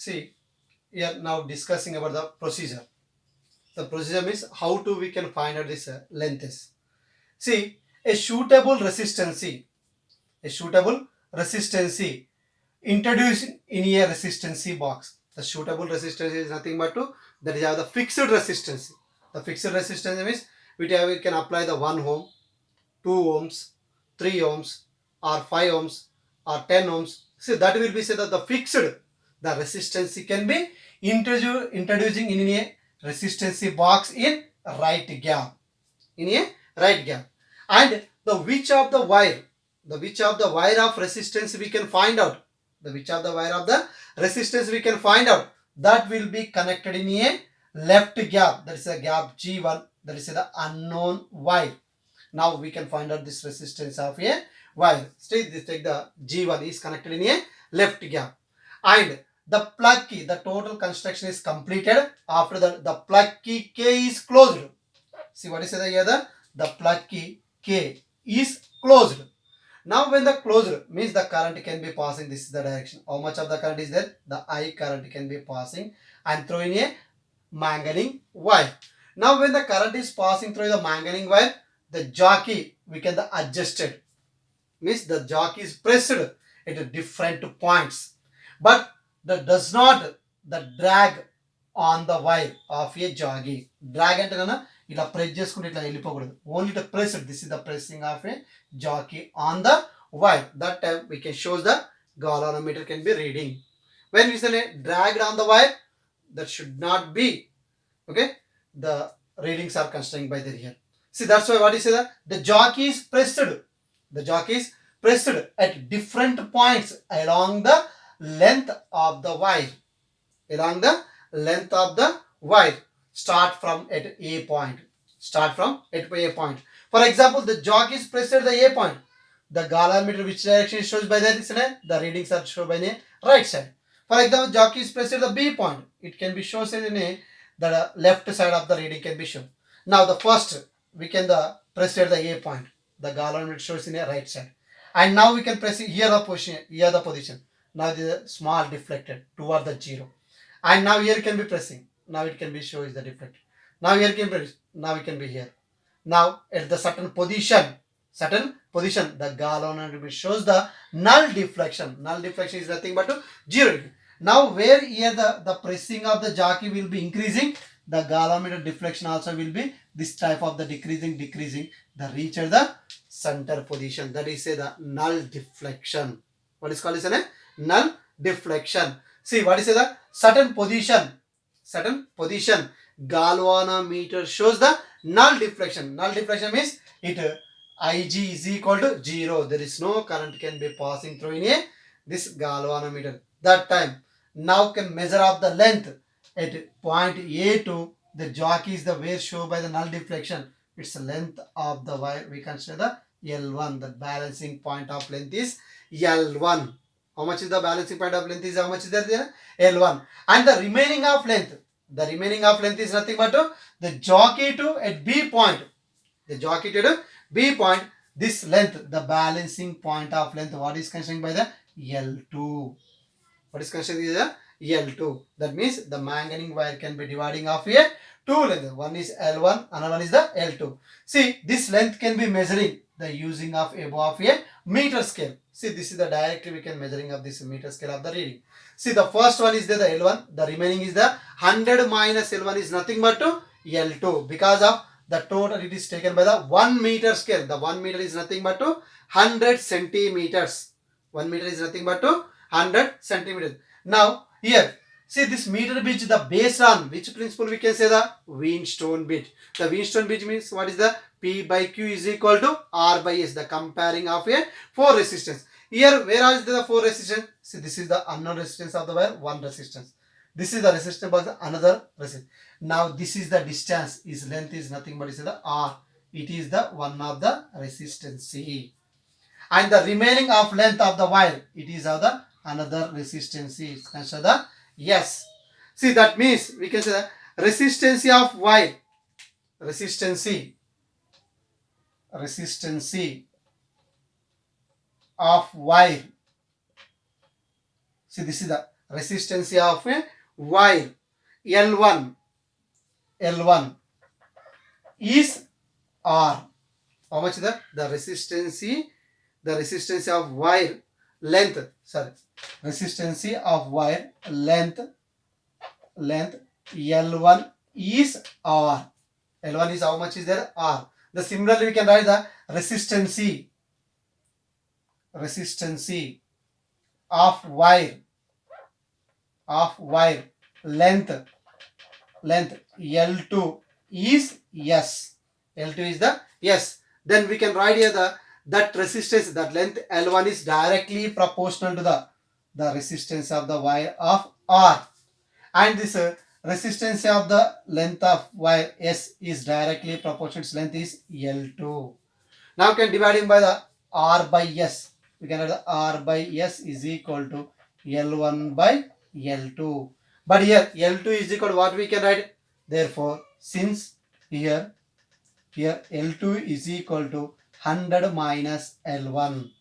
See, we are now discussing about the procedure. The procedure means how to we can find out this length is. See, a suitable resistancy, a suitable resistancy introduced in a resistancy box. The suitable resistance is nothing but to that is have the fixed resistance. The fixed resistance means we can apply the 1 ohm, 2 ohms, 3 ohms, or 5 ohms, or 10 ohms. See, that will be said that the fixed, the resistance can be introducing in a resistance box in right gap. In a right gap. And the which of the wire of resistance we can find out. The which of the wire of the resistance we can find out. That will be connected in a left gap. That is a gap G1. That is the unknown wire. Now we can find out this resistance of a wire. This take the G1 is connected in a left gap. And the plug key, the total construction is completed. After that, the plug key K is closed. See what is here? The plug key K is closed. Now when the closed means the current can be passing, this is the direction. How much of the current is there? The I current can be passing and through in a manganing wire. Now when the current is passing through the manganing wire, the jockey we can adjust it. Means the jockey is pressed at different points. But that does not the drag on the wire of a jockey. Drag అంటే కన్నా ఇలా press చేసుకుంటే ఇట్లా వెళ్ళిపోకూడదు. Only the press. This is the pressing of a jockey on the wire. That time we can show the galvanometer can be reading. When we say dragged on the wire, that should not be. Okay, the readings are constrained by the here. See, that's why what is that the jockey is pressed. The jockey is pressed at different points along the length of the wire. Along the length of the wire. Start from at A point. Start from at A point. For example, the jockey is pressed at the A point. The galvanometer which direction is shows by that is the readings are shown by the right side. For example, jockey is pressed at the B point. It can be shown in a the left side of the reading can be shown. Now the first we can the press at the A point. The galvanometer shows in a right side. And now we can press here the position. Here the position. Now the small deflected toward the 0. And now here can be pressing. Now it can be show is the deflect. Now here can be now it can be here. Now at the certain position, the galvanometer shows the null deflection. Null deflection is nothing but to 0. Now where here the pressing of the jockey will be increasing, the galvanometer deflection also will be this type of the decreasing, the reach at the center position. That is say the null deflection. What is called as a null deflection. See what is the certain position. Galvanometer shows the null deflection. Null deflection means it Ig is equal to 0. There is no current can be passing through in a this galvanometer. That time now can measure up the length at point A2. The jockey is the where shown by the null deflection. Its length of the wire we consider the L1. The balancing point of length is L1. How much is the balancing point of length is how much is there? L1. And the remaining of length. The remaining of length is nothing but the jockey to at B point. The jockey to B point. This length, the balancing point of length, what is considered by the L2? What is considered as the L2? That means the manganing wire can be dividing of a two length. One is L1, another one is the L2. See, this length can be measuring the using of above a meter scale. See, this is the directly we can measuring of this meter scale of the reading. See, the first one is the L1. The remaining is the 100 minus L1 is nothing but to L2. Because of the total it is taken by the 1 meter scale. The 1 meter is nothing but to 100 centimeters. 1 meter is nothing but to 100 centimeters. Now, here, see this meter bridge, the based on which principle we can say the Wheatstone bridge. The Wheatstone bridge means what is the P by Q is equal to R by S. The comparing of a 4 resistance. Here, where is the 4 resistance? See, this is the unknown resistance of the wire, 1 resistance. This is the resistance of the another resistance. Now, this is the distance. Its length is nothing but is the R. It is the one of the resistance C. And the remaining of length of the wire, it is of the another resistance C. It's considered the yes. See, that means we can say the resistance of wire. Resistance of wire. See, this is the resistance of a wire L1 is R. How much the resistance of wire length, sorry, resistance of wire length L1 is R. L1 is how much is there? R. The similarly we can write the resistance of wire length L2 is S. L2 is the S. Then we can write here that resistance, that length L1 is directly proportional to the resistance of the wire of R, and this resistance of the length of wire S is directly proportional to length is L2. Now we can divide him by the R by S. We can write the R by S is equal to L1 by L2. But here L2 is equal to what we can write? Therefore, since here L2 is equal to 100 minus L1.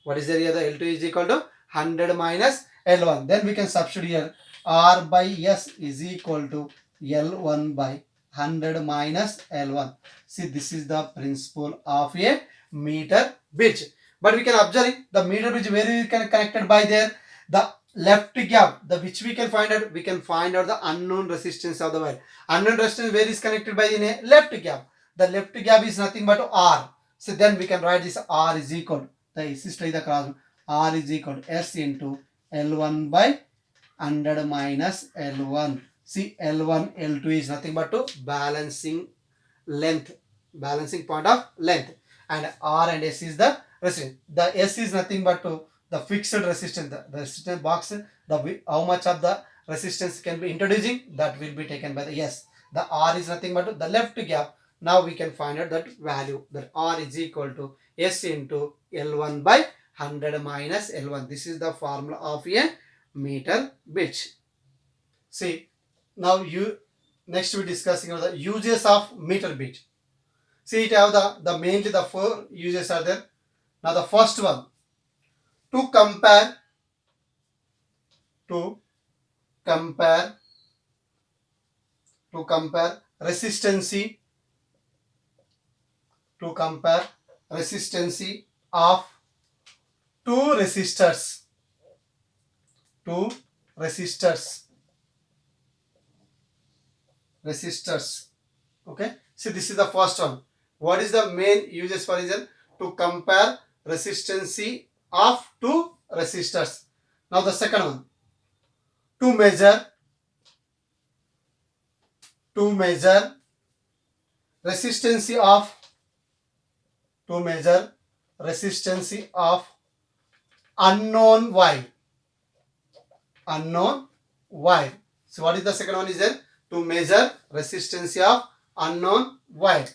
What is there here? The L2 is equal to 100 minus L1. Then we can substitute here R by S is equal to L1 by 100 minus L1. See, this is the principle of a meter bridge. But we can observe the meter bridge where we can connected by there the left gap, the which we can find out. We can find out the unknown resistance of the wire. Unknown resistance where is connected by in a left gap. The left gap is nothing but R. So then we can write this R is equal to the resistance the cross R is equal to S into L1 by 100 minus L1. See, L1 L2 is nothing but to balancing point of length, and R and S is the resistance. The S is nothing but to the fixed resistance, the resistance box, the how much of the resistance can be introducing, that will be taken by the S. The R is nothing but the left gap. Now we can find out that value, that R is equal to S into L1 by 100 minus L1. This is the formula of a meter bridge. See, now next we discussing about the uses of meter bridge. See, it have the mainly the 4 uses are there. Now the first one, to compare resistance of two resistors. Okay, see, this is the first one. What is the main uses for reason? To compare resistance of two resistors. Now the second one, to measure resistance of unknown wire. So what is the second one is there? To measure resistance of unknown wire.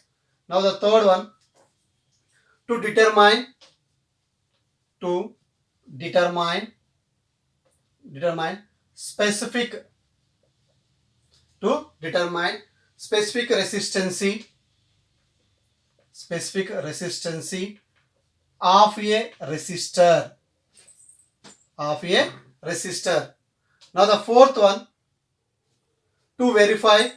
Now the third one, to determine specific resistance of a resistor. Now the fourth one, to verify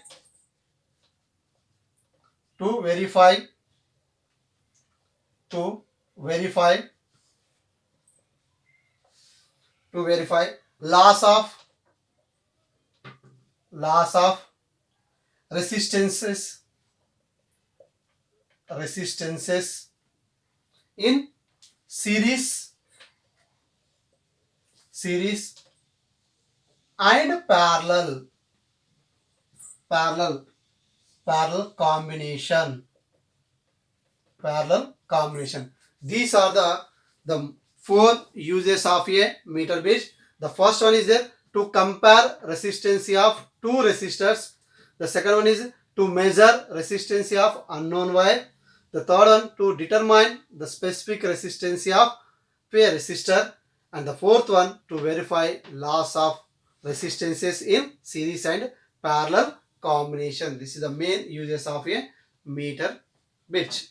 loss of resistances in series and parallel combination. These are the 4 uses of a meter bridge. The first one is there to compare resistance of two resistors. The second one is to measure resistance of unknown wire. The third one to determine the specific resistance of a resistor. And the fourth one to verify loss of resistances in series and parallel combination. This is the main uses of a meter bridge.